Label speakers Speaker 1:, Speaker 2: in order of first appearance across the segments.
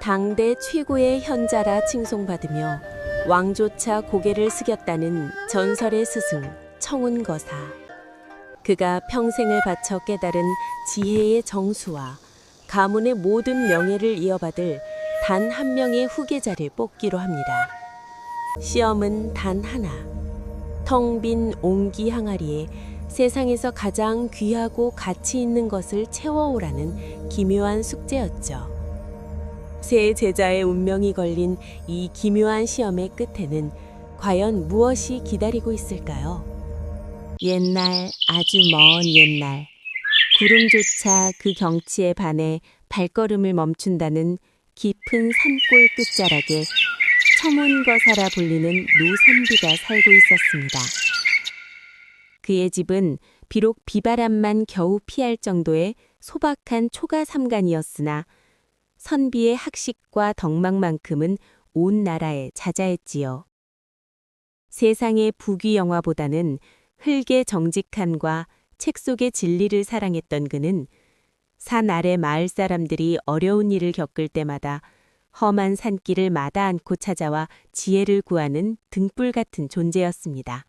Speaker 1: 당대 최고의 현자라 칭송받으며 왕조차 고개를 숙였다는 전설의 스승 청운거사. 그가 평생을 바쳐 깨달은 지혜의 정수와 가문의 모든 명예를 이어받을 단 한 명의 후계자를 뽑기로 합니다. 시험은 단 하나. 텅 빈 옹기 항아리에 세상에서 가장 귀하고 가치 있는 것을 채워오라는 기묘한 숙제였죠. 세 제자의 운명이 걸린 이 기묘한 시험의 끝에는 과연 무엇이 기다리고 있을까요? 옛날, 아주 먼 옛날, 구름조차 그 경치에 반해 발걸음을 멈춘다는 깊은 산골 끝자락에 청운거사라 불리는 노선비가 살고 있었습니다. 그의 집은 비록 비바람만 겨우 피할 정도의 소박한 초가 삼간이었으나 선비의 학식과 덕망만큼은 온 나라에 자자했지요. 세상의 부귀 영화보다는 흙의 정직함과 책 속의 진리를 사랑했던 그는 산 아래 마을 사람들이 어려운 일을 겪을 때마다 험한 산길을 마다 않고 찾아와 지혜를 구하는 등불 같은 존재였습니다.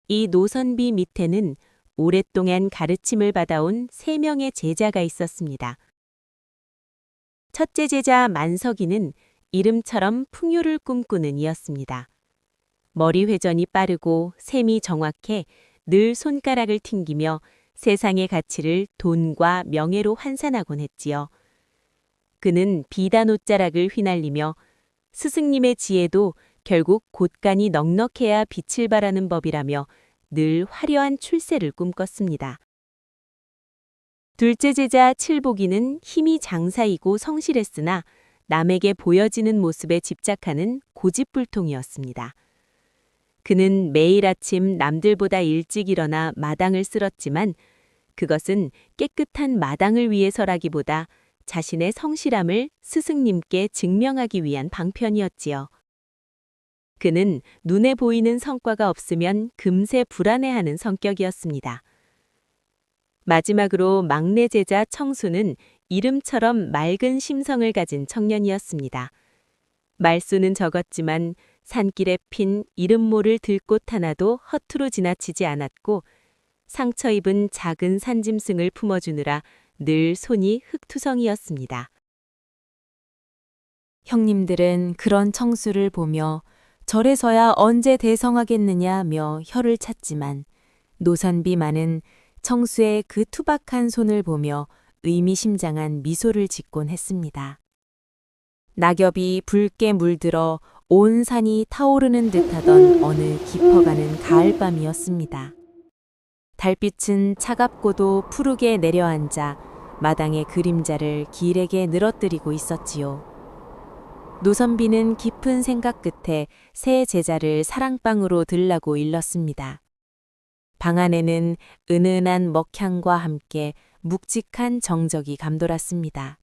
Speaker 1: 이 노선비 밑에는 오랫동안 가르침을 받아온 3명의 제자가 있었습니다. 첫째 제자 만석이는 이름처럼 풍요를 꿈꾸는 이였습니다. 머리 회전이 빠르고 셈이 정확해 늘 손가락을 튕기며 세상의 가치를 돈과 명예로 환산하곤 했지요. 그는 비단 옷자락을 휘날리며 스승님의 지혜도 결국 곳간이 넉넉해야 빛을 발하는 법이라며 늘 화려한 출세를 꿈꿨습니다. 둘째 제자 칠복이는 힘이 장사이고 성실했으나 남에게 보여지는 모습에 집착하는 고집불통이었습니다. 그는 매일 아침 남들보다 일찍 일어나 마당을 쓸었지만 그것은 깨끗한 마당을 위해서라기보다 자신의 성실함을 스승님께 증명하기 위한 방편이었지요. 그는 눈에 보이는 성과가 없으면 금세 불안해하는 성격이었습니다. 마지막으로 막내 제자 청수는 이름처럼 맑은 심성을 가진 청년이었습니다. 말수는 적었지만 산길에 핀 이름 모를 들꽃 하나도 허투루 지나치지 않았고 상처 입은 작은 산짐승을 품어주느라 늘 손이 흙투성이었습니다. 형님들은 그런 청수를 보며 절에서야 언제 대성하겠느냐며 혀를 찼지만 노선비만은 청수의 그 투박한 손을 보며 의미심장한 미소를 짓곤 했습니다. 낙엽이 붉게 물들어 온 산이 타오르는 듯하던 어느 깊어가는 가을밤이었습니다. 달빛은 차갑고도 푸르게 내려앉아 마당의 그림자를 길에게 늘어뜨리고 있었지요. 노선비는 깊은 생각 끝에 새 제자를 사랑방으로 들라고 일렀습니다. 방 안에는 은은한 먹향과 함께 묵직한 정적이 감돌았습니다.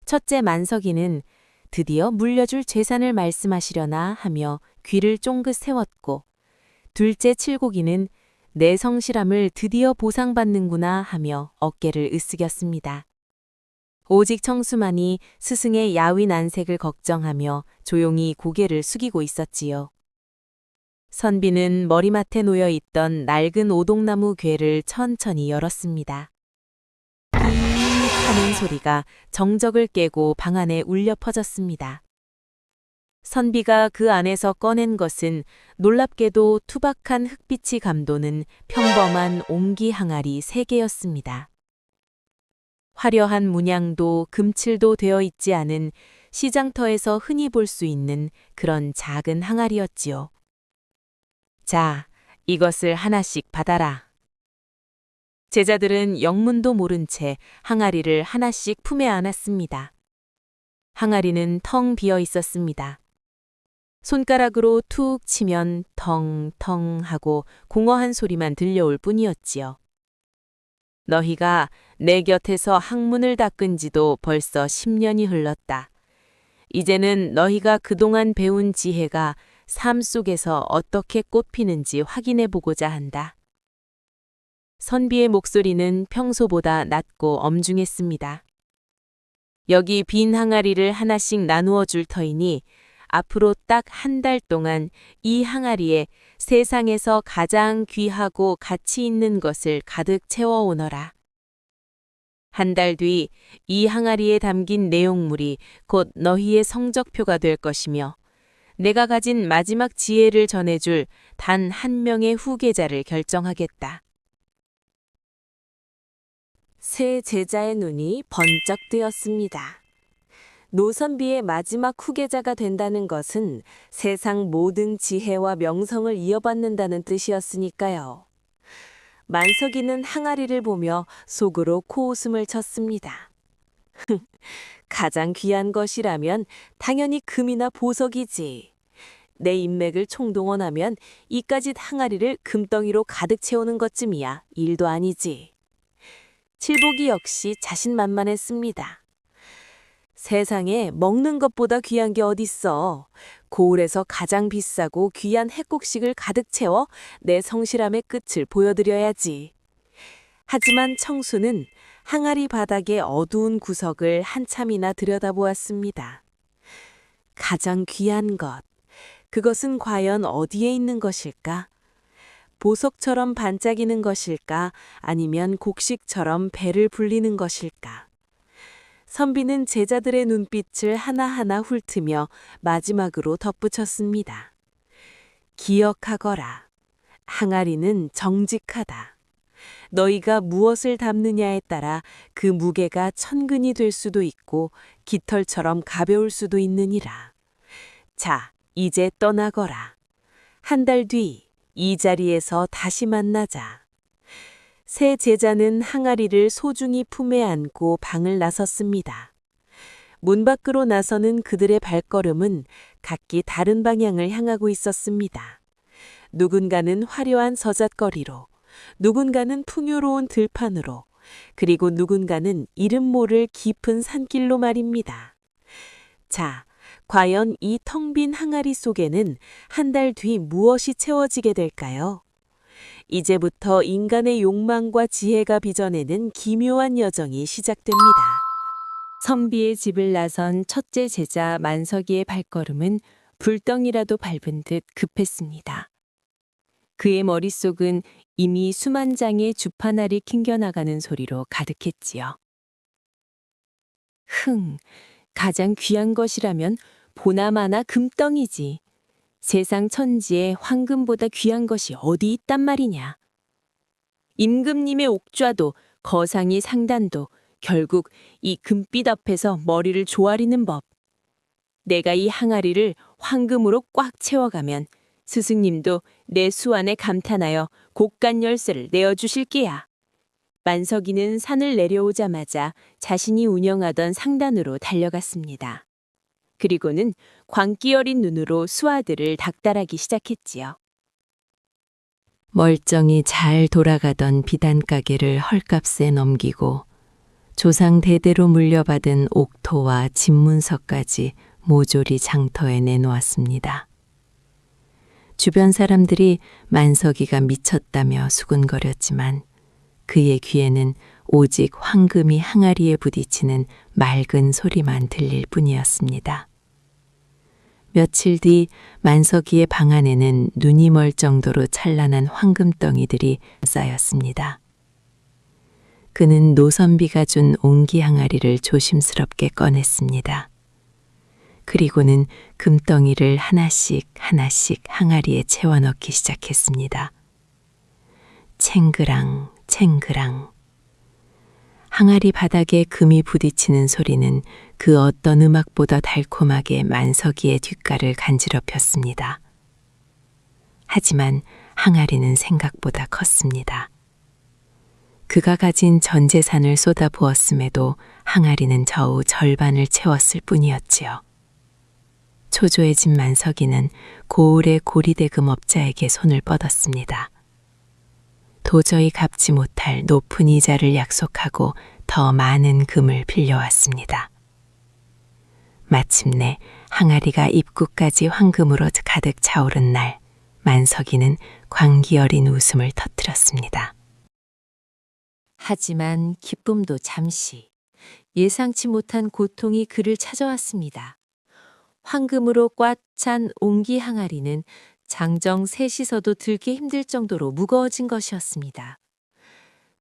Speaker 1: 첫째 만석이는 드디어 물려줄 재산을 말씀하시려나 하며 귀를 쫑긋 세웠고 둘째 칠곡이는 내 성실함을 드디어 보상받는구나 하며 어깨를 으쓱였습니다. 오직 청수만이 스승의 야윈 안색을 걱정하며 조용히 고개를 숙이고 있었지요. 선비는 머리맡에 놓여 있던 낡은 오동나무 궤를 천천히 열었습니다. 삐 하는 소리가 정적을 깨고 방 안에 울려 퍼졌습니다. 선비가 그 안에서 꺼낸 것은 놀랍게도 투박한 흙빛이 감도는 평범한 옹기 항아리 3개였습니다. 화려한 문양도 금칠도 되어 있지 않은 시장터에서 흔히 볼 수 있는 그런 작은 항아리였지요. 자, 이것을 하나씩 받아라. 제자들은 영문도 모른 채 항아리를 하나씩 품에 안았습니다. 항아리는 텅 비어 있었습니다. 손가락으로 툭 치면 텅텅 하고 공허한 소리만 들려올 뿐이었지요. 너희가 내 곁에서 학문을 닦은 지도 벌써 10년이 흘렀다. 이제는 너희가 그동안 배운 지혜가 삶 속에서 어떻게 꽃피는지 확인해 보고자 한다. 선비의 목소리는 평소보다 낮고 엄중했습니다. 여기 빈 항아리를 하나씩 나누어 줄 터이니 앞으로 딱 한 달 동안 이 항아리에 세상에서 가장 귀하고 가치 있는 것을 가득 채워 오너라. 한 달 뒤 이 항아리에 담긴 내용물이 곧 너희의 성적표가 될 것이며 내가 가진 마지막 지혜를 전해줄 단 한 명의 후계자를 결정하겠다. 새 제자의 눈이 번쩍 뜨였습니다. 노선비의 마지막 후계자가 된다는 것은 세상 모든 지혜와 명성을 이어받는다는 뜻이었으니까요. 만석이는 항아리를 보며 속으로 코웃음을 쳤습니다. 가장 귀한 것이라면 당연히 금이나 보석이지. 내 인맥을 총동원하면 이까짓 항아리를 금덩이로 가득 채우는 것쯤이야 일도 아니지. 칠복이 역시 자신만만했습니다. 세상에 먹는 것보다 귀한 게 어딨어. 고을에서 가장 비싸고 귀한 핵곡식을 가득 채워 내 성실함의 끝을 보여드려야지. 하지만 청수는 항아리 바닥의 어두운 구석을 한참이나 들여다보았습니다. 가장 귀한 것, 그것은 과연 어디에 있는 것일까? 보석처럼 반짝이는 것일까? 아니면 곡식처럼 배를 불리는 것일까? 선비는 제자들의 눈빛을 하나하나 훑으며 마지막으로 덧붙였습니다. 기억하거라. 항아리는 정직하다. 너희가 무엇을 담느냐에 따라 그 무게가 천근이 될 수도 있고 깃털처럼 가벼울 수도 있느니라. 자, 이제 떠나거라. 한 달 뒤 이 자리에서 다시 만나자. 새 제자는 항아리를 소중히 품에 안고 방을 나섰습니다. 문 밖으로 나서는 그들의 발걸음은 각기 다른 방향을 향하고 있었습니다. 누군가는 화려한 서잣거리로, 누군가는 풍요로운 들판으로, 그리고 누군가는 이름 모를 깊은 산길로 말입니다. 자, 과연 이 텅 빈 항아리 속에는 한 달 뒤 무엇이 채워지게 될까요? 이제부터 인간의 욕망과 지혜가 빚어내는 기묘한 여정이 시작됩니다. 선비의 집을 나선 첫째 제자 만석이의 발걸음은 불덩이라도 밟은 듯 급했습니다. 그의 머릿속은 이미 수만 장의 주파날이 킹겨나가는 소리로 가득했지요. 가장 귀한 것이라면 보나마나 금덩이지. 세상 천지에 황금보다 귀한 것이 어디 있단 말이냐. 임금님의 옥좌도 거상이 상단도 결국 이 금빛 앞에서 머리를 조아리는 법. 내가 이 항아리를 황금으로 꽉 채워가면 스승님도 내 수완에 감탄하여 곡간 열쇠를 내어주실 게야. 만석이는 산을 내려오자마자 자신이 운영하던 상단으로 달려갔습니다. 그리고는 광기 어린 눈으로 수하들을 닥달하기 시작했지요. 멀쩡히 잘 돌아가던 비단 가게를 헐값에 넘기고 조상 대대로 물려받은 옥토와 집문서까지 모조리 장터에 내놓았습니다. 주변 사람들이 만석이가 미쳤다며 수군거렸지만 그의 귀에는 오직 황금이 항아리에 부딪히는 맑은 소리만 들릴 뿐이었습니다. 며칠 뒤 만석이의 방 안에는 눈이 멀 정도로 찬란한 황금덩이들이 쌓였습니다. 그는 노선비가 준 옹기 항아리를 조심스럽게 꺼냈습니다. 그리고는 금덩이를 하나씩 하나씩 항아리에 채워넣기 시작했습니다. 챙그랑 챙그랑. 항아리 바닥에 금이 부딪히는 소리는 그 어떤 음악보다 달콤하게 만석이의 뒷가를 간지럽혔습니다. 하지만 항아리는 생각보다 컸습니다. 그가 가진 전 재산을 쏟아부었음에도 항아리는 겨우 절반을 채웠을 뿐이었지요. 초조해진 만석이는 고을의 고리대금 업자에게 손을 뻗었습니다. 도저히 갚지 못할 높은 이자를 약속하고 더 많은 금을 빌려왔습니다. 마침내 항아리가 입구까지 황금으로 가득 차오른 날, 만석이는 광기 어린 웃음을 터뜨렸습니다. 하지만 기쁨도 잠시, 예상치 못한 고통이 그를 찾아왔습니다. 황금으로 꽉 찬 옹기 항아리는 장정 셋이서도 들기 힘들 정도로 무거워진 것이었습니다.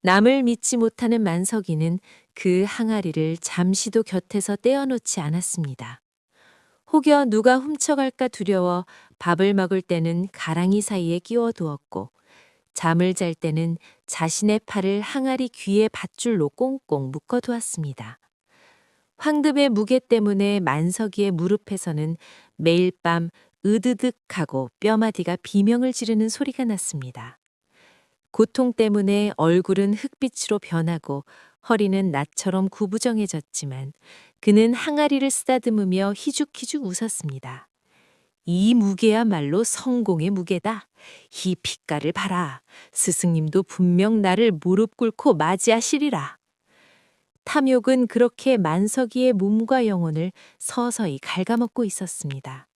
Speaker 1: 남을 믿지 못하는 만석이는 그 항아리를 잠시도 곁에서 떼어놓지 않았습니다. 혹여 누가 훔쳐갈까 두려워 밥을 먹을 때는 가랑이 사이에 끼워두었고 잠을 잘 때는 자신의 팔을 항아리 귀에 밧줄로 꽁꽁 묶어두었습니다. 황금의 무게 때문에 만석이의 무릎에서는 매일 밤 으드득하고 뼈마디가 비명을 지르는 소리가 났습니다. 고통 때문에 얼굴은 흙빛으로 변하고 허리는 나처럼 구부정해졌지만 그는 항아리를 쓰다듬으며 희죽희죽 웃었습니다. 이 무게야말로 성공의 무게다. 이 빛깔을 봐라. 스승님도 분명 나를 무릎 꿇고 맞이하시리라. 탐욕은 그렇게 만석이의 몸과 영혼을 서서히 갉아먹고 있었습니다.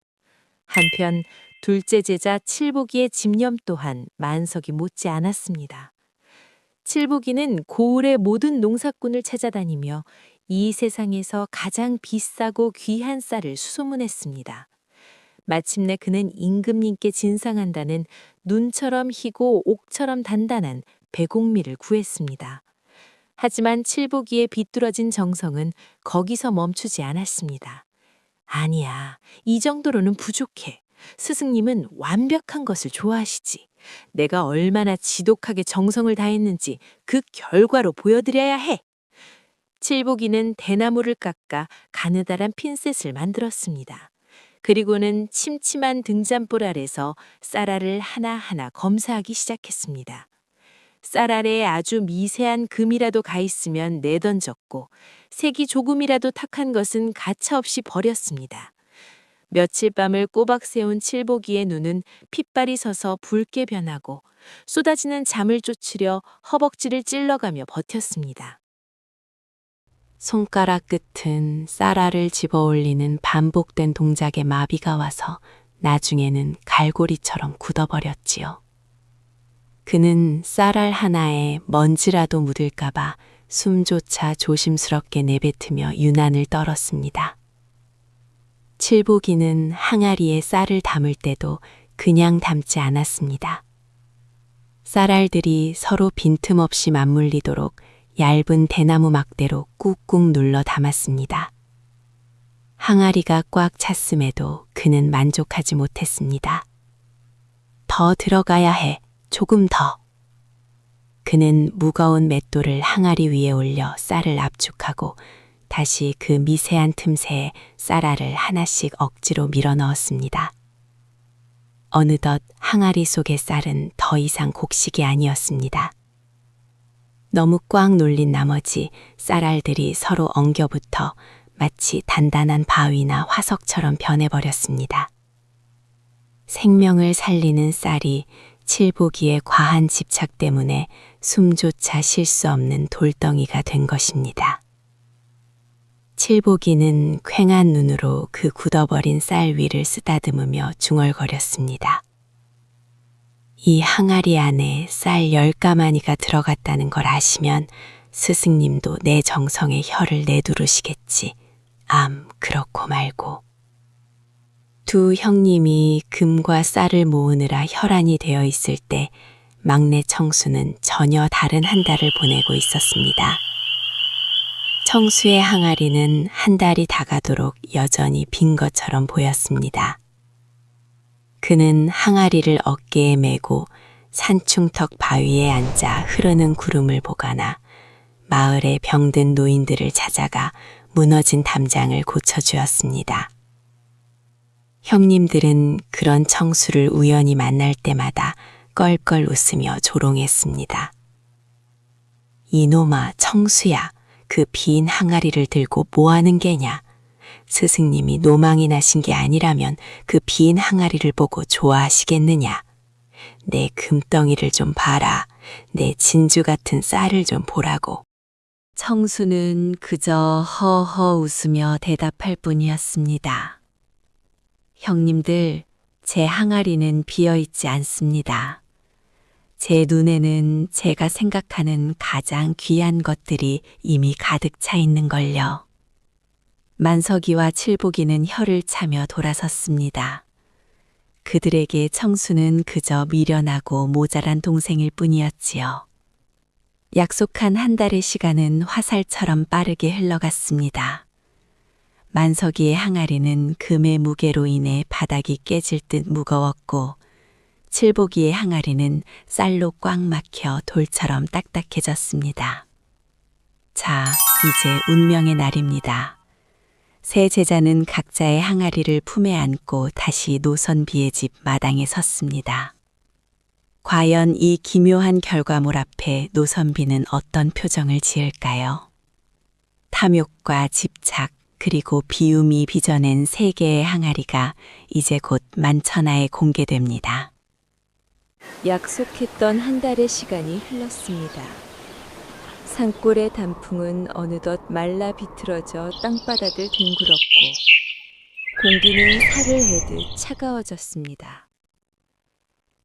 Speaker 1: 한편 둘째 제자 칠복이의 집념 또한 만석이 못지 않았습니다. 칠복이는 고을의 모든 농사꾼을 찾아다니며 이 세상에서 가장 비싸고 귀한 쌀을 수소문했습니다. 마침내 그는 임금님께 진상한다는 눈처럼 희고 옥처럼 단단한 배곡미를 구했습니다. 하지만 칠복이의 비뚤어진 정성은 거기서 멈추지 않았습니다. 아니야, 이 정도로는 부족해. 스승님은 완벽한 것을 좋아하시지. 내가 얼마나 지독하게 정성을 다했는지 그 결과로 보여드려야 해. 칠복이는 대나무를 깎아 가느다란 핀셋을 만들었습니다. 그리고는 침침한 등잔불 아래서 쌀알을 하나하나 검사하기 시작했습니다. 쌀 아래에 아주 미세한 금이라도 가 있으면 내던졌고 색이 조금이라도 탁한 것은 가차없이 버렸습니다. 며칠 밤을 꼬박 세운 칠복이의 눈은 핏발이 서서 붉게 변하고 쏟아지는 잠을 쫓으려 허벅지를 찔러가며 버텼습니다. 손가락 끝은 쌀알을 집어올리는 반복된 동작에 마비가 와서 나중에는 갈고리처럼 굳어버렸지요. 그는 쌀알 하나에 먼지라도 묻을까봐 숨조차 조심스럽게 내뱉으며 유난을 떨었습니다. 칠복이는 항아리에 쌀을 담을 때도 그냥 담지 않았습니다. 쌀알들이 서로 빈틈없이 맞물리도록 얇은 대나무 막대로 꾹꾹 눌러 담았습니다. 항아리가 꽉 찼음에도 그는 만족하지 못했습니다. 더 들어가야 해. 조금 더. 그는 무거운 맷돌을 항아리 위에 올려 쌀을 압축하고 다시 그 미세한 틈새에 쌀알을 하나씩 억지로 밀어 넣었습니다. 어느덧 항아리 속의 쌀은 더 이상 곡식이 아니었습니다. 너무 꽉 눌린 나머지 쌀알들이 서로 엉겨붙어 마치 단단한 바위나 화석처럼 변해버렸습니다. 생명을 살리는 쌀이 칠복이의 과한 집착 때문에 숨조차 쉴 수 없는 돌덩이가 된 것입니다. 칠복이는 퀭한 눈으로 그 굳어버린 쌀 위를 쓰다듬으며 중얼거렸습니다. 이 항아리 안에 쌀 10가마니가 들어갔다는 걸 아시면 스승님도 내 정성에 혀를 내두르시겠지. 그렇고 말고. 두 형님이 금과 쌀을 모으느라 혈안이 되어 있을 때 막내 청수는 전혀 다른 한 달을 보내고 있었습니다. 청수의 항아리는 한 달이 다가도록 여전히 빈 것처럼 보였습니다. 그는 항아리를 어깨에 메고 산중턱 바위에 앉아 흐르는 구름을 보거나 마을의 병든 노인들을 찾아가 무너진 담장을 고쳐주었습니다. 형님들은 그런 청수를 우연히 만날 때마다 껄껄 웃으며 조롱했습니다. 이놈아 청수야, 그 빈 항아리를 들고 뭐하는 게냐? 스승님이 노망이 나신 게 아니라면 그 빈 항아리를 보고 좋아하시겠느냐? 내 금덩이를 좀 봐라. 내 진주 같은 쌀을 좀 보라고. 청수는 그저 허허 웃으며 대답할 뿐이었습니다. 형님들, 제 항아리는 비어있지 않습니다. 제 눈에는 제가 생각하는 가장 귀한 것들이 이미 가득 차 있는 걸요. 만석이와 칠복이는 혀를 차며 돌아섰습니다. 그들에게 청수는 그저 미련하고 모자란 동생일 뿐이었지요. 약속한 한 달의 시간은 화살처럼 빠르게 흘러갔습니다. 만석이의 항아리는 금의 무게로 인해 바닥이 깨질 듯 무거웠고, 칠복이의 항아리는 쌀로 꽉 막혀 돌처럼 딱딱해졌습니다. 자, 이제 운명의 날입니다. 세 제자는 각자의 항아리를 품에 안고 다시 노선비의 집 마당에 섰습니다. 과연 이 기묘한 결과물 앞에 노선비는 어떤 표정을 지을까요? 탐욕과 집착, 그리고 비움이 빚어낸 세 개의 항아리가 이제 곧 만천하에 공개됩니다.
Speaker 2: 약속했던 한 달의 시간이 흘렀습니다. 산골의 단풍은 어느덧 말라 비틀어져 땅바닥을 뒹굴었고, 공기는 살을 헤듯 차가워졌습니다.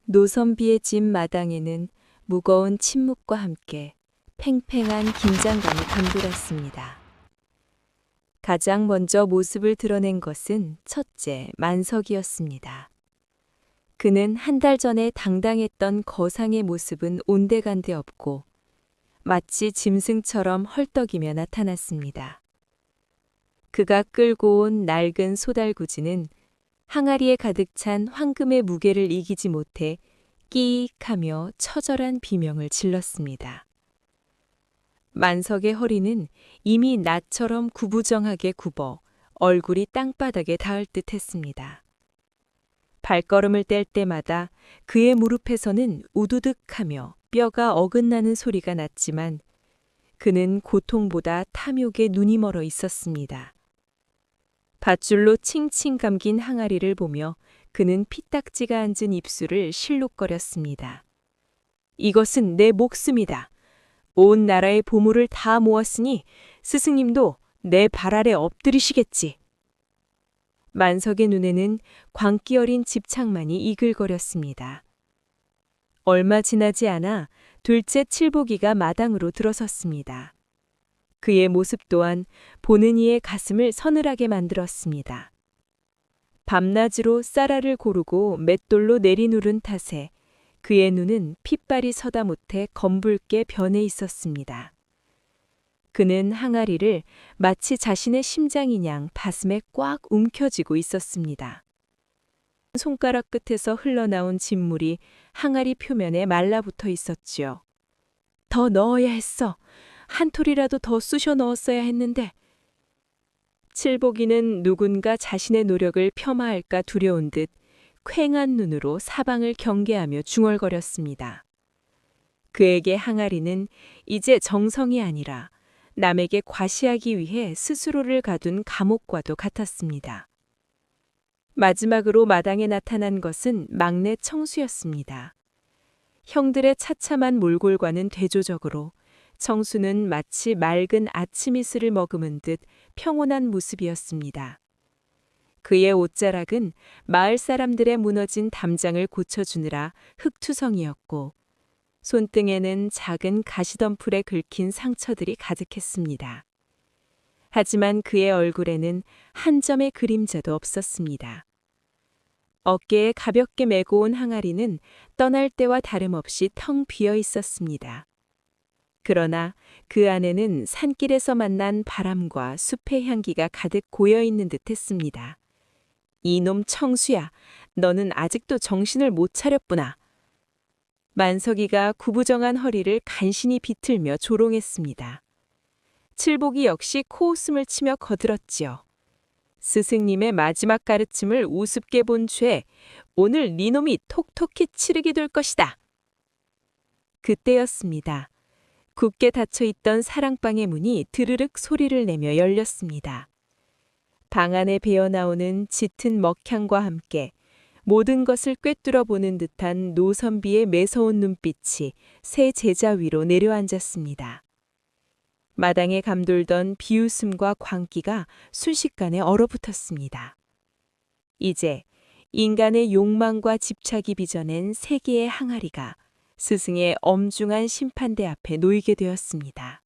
Speaker 2: 노선비의 집 마당에는 무거운 침묵과 함께 팽팽한 긴장감이 감돌았습니다. 가장 먼저 모습을 드러낸 것은 첫째 만석이었습니다. 그는 한 달 전에 당당했던 거상의 모습은 온데간데 없고 마치 짐승처럼 헐떡이며 나타났습니다. 그가 끌고 온 낡은 소달구지는 항아리에 가득 찬 황금의 무게를 이기지 못해 끼익하며 처절한 비명을 질렀습니다. 만석의 허리는 이미 낫처럼 구부정하게 굽어 얼굴이 땅바닥에 닿을 듯 했습니다. 발걸음을 뗄 때마다 그의 무릎에서는 우두둑하며 뼈가 어긋나는 소리가 났지만 그는 고통보다 탐욕에 눈이 멀어 있었습니다. 밧줄로 칭칭 감긴 항아리를 보며 그는 피딱지가 앉은 입술을 실룩거렸습니다. 이것은 내 목숨이다. 온 나라의 보물을 다 모았으니 스승님도 내 발 아래 엎드리시겠지. 만석의 눈에는 광기 어린 집착만이 이글거렸습니다. 얼마 지나지 않아 둘째 칠복이가 마당으로 들어섰습니다. 그의 모습 또한 보는 이의 가슴을 서늘하게 만들었습니다. 밤낮으로 쌀알을 고르고 맷돌로 내리누른 탓에 그의 눈은 핏발이 서다 못해 검붉게 변해 있었습니다. 그는 항아리를 마치 자신의 심장이냥 가슴에 꽉 움켜쥐고 있었습니다. 손가락 끝에서 흘러나온 진물이 항아리 표면에 말라붙어 있었지요. 더 넣어야 했어. 한 톨이라도 더 쑤셔 넣었어야 했는데. 칠복이는 누군가 자신의 노력을 폄하할까 두려운 듯 퀭한 눈으로 사방을 경계하며 중얼거렸습니다. 그에게 항아리는 이제 정성이 아니라 남에게 과시하기 위해 스스로를 가둔 감옥과도 같았습니다. 마지막으로 마당에 나타난 것은 막내 청수였습니다. 형들의 차참한 몰골과는 대조적으로 청수는 마치 맑은 아침 이슬을 머금은 듯 평온한 모습이었습니다. 그의 옷자락은 마을 사람들의 무너진 담장을 고쳐주느라 흙투성이었고 손등에는 작은 가시덤불에 긁힌 상처들이 가득했습니다. 하지만 그의 얼굴에는 한 점의 그림자도 없었습니다. 어깨에 가볍게 메고 온 항아리는 떠날 때와 다름없이 텅 비어 있었습니다. 그러나 그 안에는 산길에서 만난 바람과 숲의 향기가 가득 고여 있는 듯 했습니다. 이놈 청수야, 너는 아직도 정신을 못 차렸구나. 만석이가 구부정한 허리를 간신히 비틀며 조롱했습니다. 칠복이 역시 코웃음을 치며 거들었지요. 스승님의 마지막 가르침을 우습게 본 죄, 오늘 니놈이 톡톡히 치르게 될 것이다. 그때였습니다. 굳게 닫혀있던 사랑방의 문이 드르륵 소리를 내며 열렸습니다. 방 안에 배어나오는 짙은 먹향과 함께 모든 것을 꿰뚫어 보는 듯한 노선비의 매서운 눈빛이 세 제자 위로 내려앉았습니다. 마당에 감돌던 비웃음과 광기가 순식간에 얼어붙었습니다. 이제 인간의 욕망과 집착이 빚어낸 세 개의 항아리가 스승의 엄중한 심판대 앞에 놓이게 되었습니다.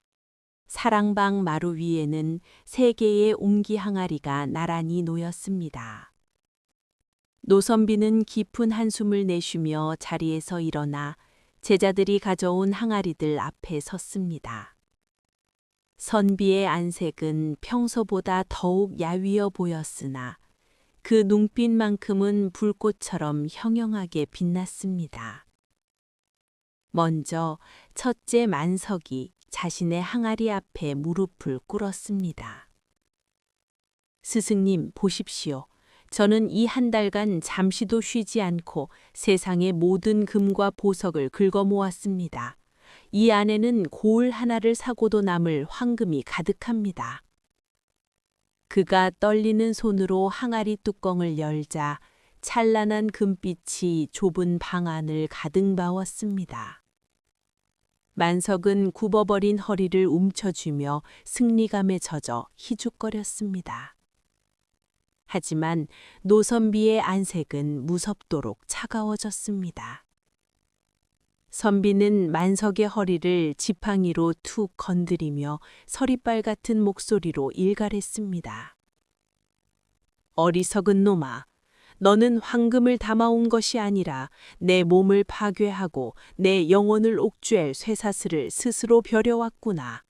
Speaker 1: 사랑방 마루 위에는 3개의 옹기 항아리가 나란히 놓였습니다. 노선비는 깊은 한숨을 내쉬며 자리에서 일어나 제자들이 가져온 항아리들 앞에 섰습니다. 선비의 안색은 평소보다 더욱 야위어 보였으나 그 눈빛만큼은 불꽃처럼 형형하게 빛났습니다. 먼저 첫째 만석이 자신의 항아리 앞에 무릎을 꿇었습니다. 스승님, 보십시오. 저는 이 한 달간 잠시도 쉬지 않고 세상의 모든 금과 보석을 긁어 모았습니다. 이 안에는 고을 하나를 사고도 남을 황금이 가득합니다. 그가 떨리는 손으로 항아리 뚜껑을 열자 찬란한 금빛이 좁은 방 안을 가득 메웠습니다. 만석은 굽어버린 허리를 움켜쥐며 승리감에 젖어 희죽거렸습니다. 하지만 노선비의 안색은 무섭도록 차가워졌습니다. 선비는 만석의 허리를 지팡이로 툭 건드리며 서리빨 같은 목소리로 일갈했습니다. 어리석은 놈아, 너는 황금을 담아온 것이 아니라 내 몸을 파괴하고 내 영혼을 옥죄할 쇠사슬을 스스로 벼려왔구나.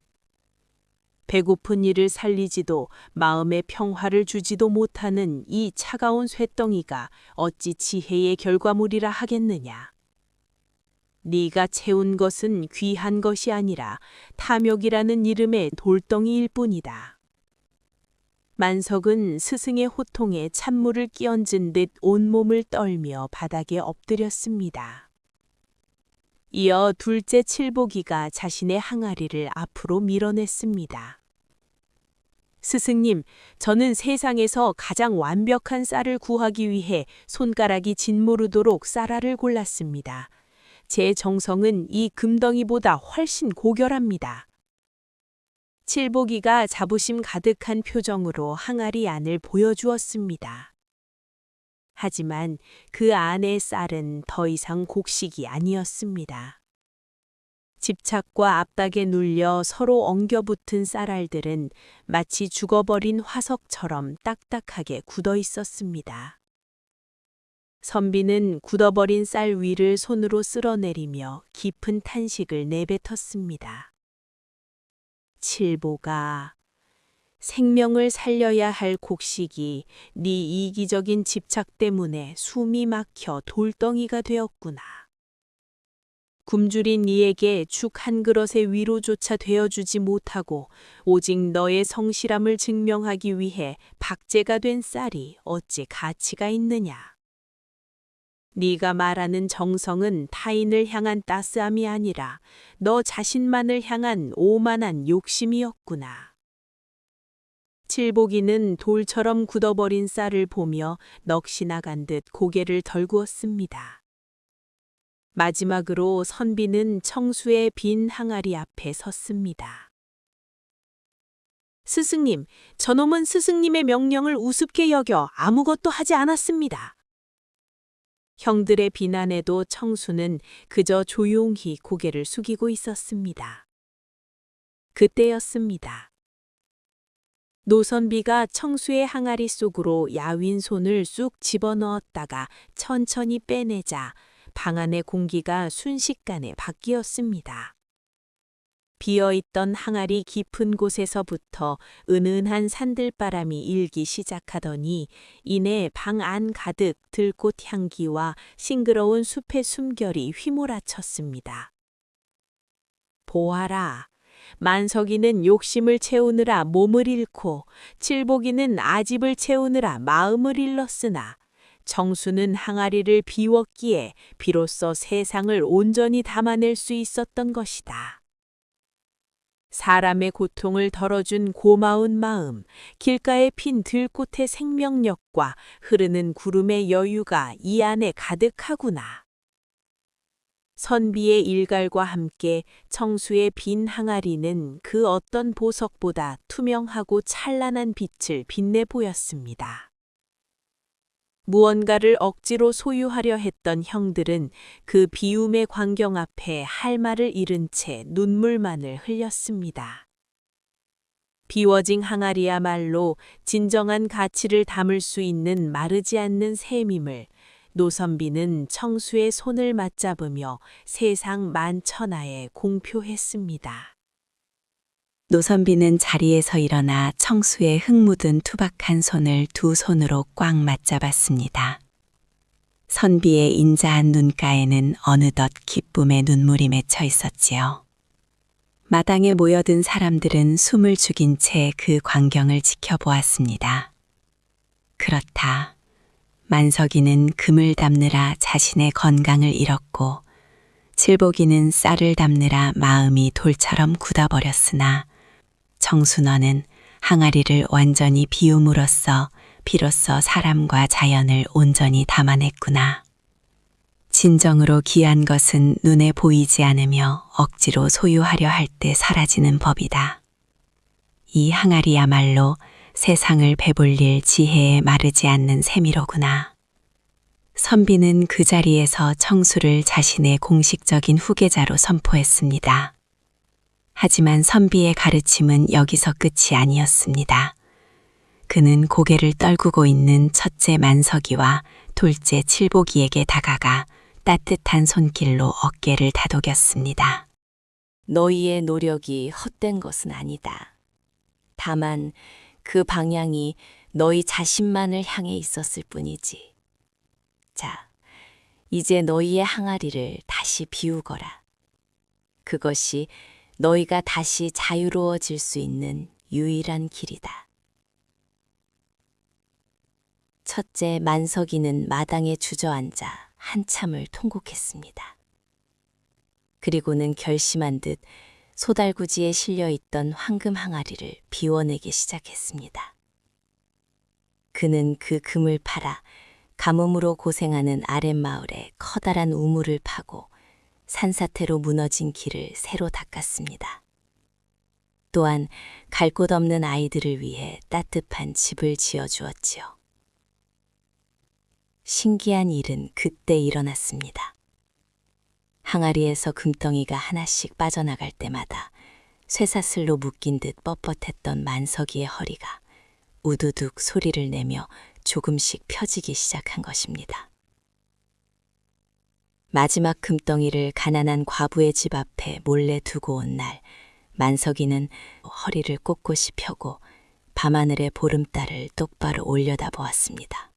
Speaker 1: 배고픈 이를 살리지도 마음의 평화를 주지도 못하는 이 차가운 쇠덩이가 어찌 지혜의 결과물이라 하겠느냐. 네가 채운 것은 귀한 것이 아니라 탐욕이라는 이름의 돌덩이일 뿐이다. 만석은 스승의 호통에 찬물을 끼얹은 듯 온몸을 떨며 바닥에 엎드렸습니다. 이어 둘째 칠보기가 자신의 항아리를 앞으로 밀어냈습니다. 스승님, 저는 세상에서 가장 완벽한 쌀을 구하기 위해 손가락이 짓무르도록 쌀알을 골랐습니다. 제 정성은 이 금덩이보다 훨씬 고결합니다. 칠보기가 자부심 가득한 표정으로 항아리 안을 보여주었습니다. 하지만 그 안의 쌀은 더 이상 곡식이 아니었습니다. 집착과 압박에 눌려 서로 엉겨붙은 쌀알들은 마치 죽어버린 화석처럼 딱딱하게 굳어 있었습니다. 선비는 굳어버린 쌀 위를 손으로 쓸어내리며 깊은 탄식을 내뱉었습니다. 칠보가, 생명을 살려야 할 곡식이 네 이기적인 집착 때문에 숨이 막혀 돌덩이가 되었구나. 굶주린 네에게 죽 한 그릇의 위로조차 되어주지 못하고 오직 너의 성실함을 증명하기 위해 박제가 된 쌀이 어찌 가치가 있느냐. 네가 말하는 정성은 타인을 향한 따스함이 아니라 너 자신만을 향한 오만한 욕심이었구나. 칠보기는 돌처럼 굳어버린 쌀을 보며 넋이 나간 듯 고개를 덜구었습니다. 마지막으로 선비는 청수의 빈 항아리 앞에 섰습니다. 스승님, 저놈은 스승님의 명령을 우습게 여겨 아무것도 하지 않았습니다. 형들의 비난에도 청수는 그저 조용히 고개를 숙이고 있었습니다. 그때였습니다. 노선비가 청수의 항아리 속으로 야윈 손을 쑥 집어넣었다가 천천히 빼내자 방 안의 공기가 순식간에 바뀌었습니다. 비어있던 항아리 깊은 곳에서부터 은은한 산들바람이 일기 시작하더니 이내 방 안 가득 들꽃 향기와 싱그러운 숲의 숨결이 휘몰아쳤습니다. 보아라. 만석이는 욕심을 채우느라 몸을 잃고 칠보기는 아집을 채우느라 마음을 일렀으나 청수는 항아리를 비웠기에 비로소 세상을 온전히 담아낼 수 있었던 것이다. 사람의 고통을 덜어준 고마운 마음, 길가에 핀 들꽃의 생명력과 흐르는 구름의 여유가 이 안에 가득하구나. 선비의 일갈과 함께 청수의 빈 항아리는 그 어떤 보석보다 투명하고 찬란한 빛을 빛내 보였습니다. 무언가를 억지로 소유하려 했던 형들은 그 비움의 광경 앞에 할 말을 잃은 채 눈물만을 흘렸습니다. 비워진 항아리야말로 진정한 가치를 담을 수 있는 마르지 않는 샘임을 노선비는 청수의 손을 맞잡으며 세상 만천하에 공표했습니다.
Speaker 2: 노선비는 자리에서 일어나 청수의 흙 묻은 투박한 손을 두 손으로 꽉 맞잡았습니다. 선비의 인자한 눈가에는 어느덧 기쁨의 눈물이 맺혀 있었지요. 마당에 모여든 사람들은 숨을 죽인 채 그 광경을 지켜보았습니다. 그렇다. 만석이는 금을 담느라 자신의 건강을 잃었고, 칠복이는 쌀을 담느라 마음이 돌처럼 굳어버렸으나, 청순어는 항아리를 완전히 비움으로써 비로소 사람과 자연을 온전히 담아냈구나. 진정으로 귀한 것은 눈에 보이지 않으며 억지로 소유하려 할 때 사라지는 법이다. 이 항아리야말로 세상을 배불릴 지혜에 마르지 않는 셈이로구나. 선비는 그 자리에서 청수를 자신의 공식적인 후계자로 선포했습니다. 하지만 선비의 가르침은 여기서 끝이 아니었습니다. 그는 고개를 떨구고 있는 첫째 만석이와 둘째 칠복이에게 다가가 따뜻한 손길로 어깨를 다독였습니다.
Speaker 3: 너희의 노력이 헛된 것은 아니다. 다만 그 방향이 너희 자신만을 향해 있었을 뿐이지. 자, 이제 너희의 항아리를 다시 비우거라. 그것이 너희가 다시 자유로워질 수 있는 유일한 길이다. 첫째 만석이는 마당에 주저앉아 한참을 통곡했습니다. 그리고는 결심한 듯 소달구지에 실려 있던 황금 항아리를 비워내기 시작했습니다. 그는 그 금을 팔아 가뭄으로 고생하는 아랫마을에 커다란 우물을 파고 산사태로 무너진 길을 새로 닦았습니다. 또한 갈 곳 없는 아이들을 위해 따뜻한 집을 지어주었지요. 신기한 일은 그때 일어났습니다. 항아리에서 금덩이가 하나씩 빠져나갈 때마다 쇠사슬로 묶인 듯 뻣뻣했던 만석이의 허리가 우두둑 소리를 내며 조금씩 펴지기 시작한 것입니다. 마지막 금덩이를 가난한 과부의 집 앞에 몰래 두고 온 날, 만석이는 허리를 꼿꼿이 펴고 밤하늘의 보름달을 똑바로 올려다보았습니다.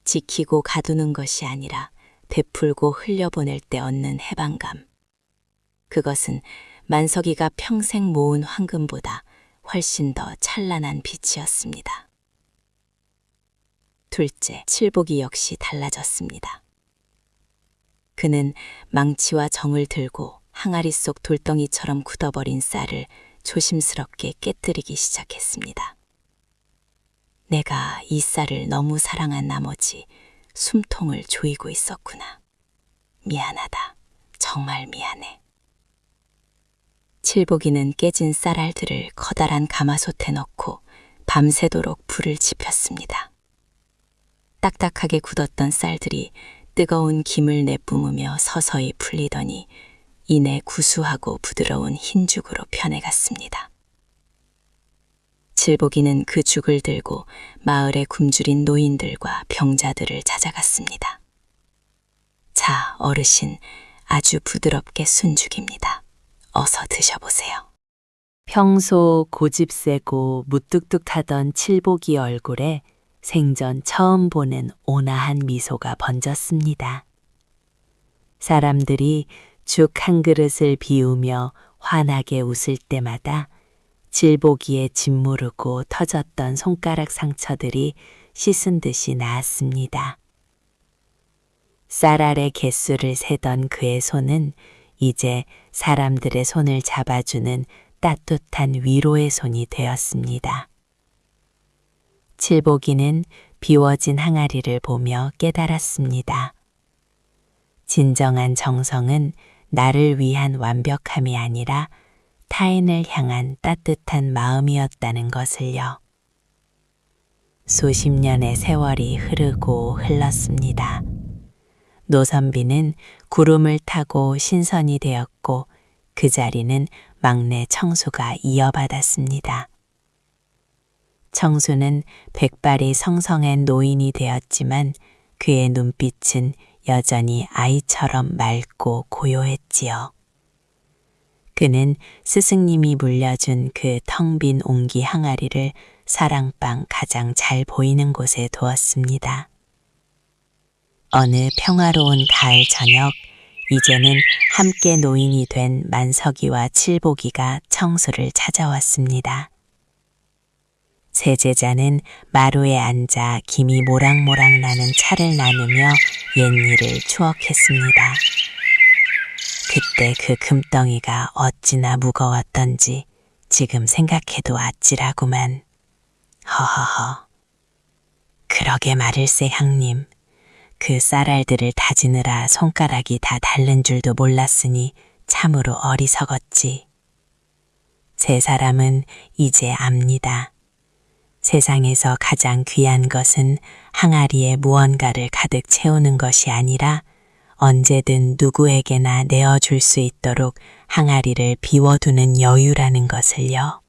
Speaker 3: 지키고 가두는 것이 아니라 베풀고 흘려보낼 때 얻는 해방감. 그것은 만석이가 평생 모은 황금보다 훨씬 더 찬란한 빛이었습니다. 둘째, 칠복이 역시 달라졌습니다. 그는 망치와 정을 들고 항아리 속 돌덩이처럼 굳어버린 쌀을 조심스럽게 깨뜨리기 시작했습니다. 내가 이 쌀을 너무 사랑한 나머지 숨통을 조이고 있었구나. 미안하다. 정말 미안해. 칠복이는 깨진 쌀알들을 커다란 가마솥에 넣고 밤새도록 불을 지폈습니다. 딱딱하게 굳었던 쌀들이 뜨거운 김을 내뿜으며 서서히 풀리더니 이내 구수하고 부드러운 흰죽으로 변해갔습니다. 칠복이는 그 죽을 들고 마을에 굶주린 노인들과 병자들을 찾아갔습니다. 자, 어르신, 아주 부드럽게 순죽입니다. 어서 드셔보세요.
Speaker 1: 평소 고집세고 무뚝뚝하던 칠복이 얼굴에 생전 처음 보는 온화한 미소가 번졌습니다. 사람들이 죽 한 그릇을 비우며 환하게 웃을 때마다 칠복이의 짓무르고 터졌던 손가락 상처들이 씻은 듯이 나았습니다. 쌀알의 개수를 세던 그의 손은 이제 사람들의 손을 잡아주는 따뜻한 위로의 손이 되었습니다. 칠복이는 비워진 항아리를 보며 깨달았습니다. 진정한 정성은 나를 위한 완벽함이 아니라 타인을 향한 따뜻한 마음이었다는 것을요.
Speaker 3: 수십 년의 세월이 흐르고 흘렀습니다. 노선비는 구름을 타고 신선이 되었고 그 자리는 막내 청수가 이어받았습니다. 청수는 백발이 성성한 노인이 되었지만 그의 눈빛은 여전히 아이처럼 맑고 고요했지요. 그는 스승님이 물려준 그 텅 빈 옹기 항아리를 사랑방 가장 잘 보이는 곳에 두었습니다. 어느 평화로운 가을 저녁, 이제는 함께 노인이 된 만석이와 칠복이가 청수를 찾아왔습니다. 세 제자는 마루에 앉아 김이 모락모락 나는 차를 나누며 옛일을 추억했습니다. 그때 그 금덩이가 어찌나 무거웠던지 지금 생각해도 아찔하구만. 허허허. 그러게 말일세 형님. 그 쌀알들을 다지느라 손가락이 다 닳는 줄도 몰랐으니 참으로 어리석었지. 세 사람은 이제 압니다. 세상에서 가장 귀한 것은 항아리에 무언가를 가득 채우는 것이 아니라 언제든 누구에게나 내어줄 수 있도록 항아리를 비워두는 여유라는 것을요.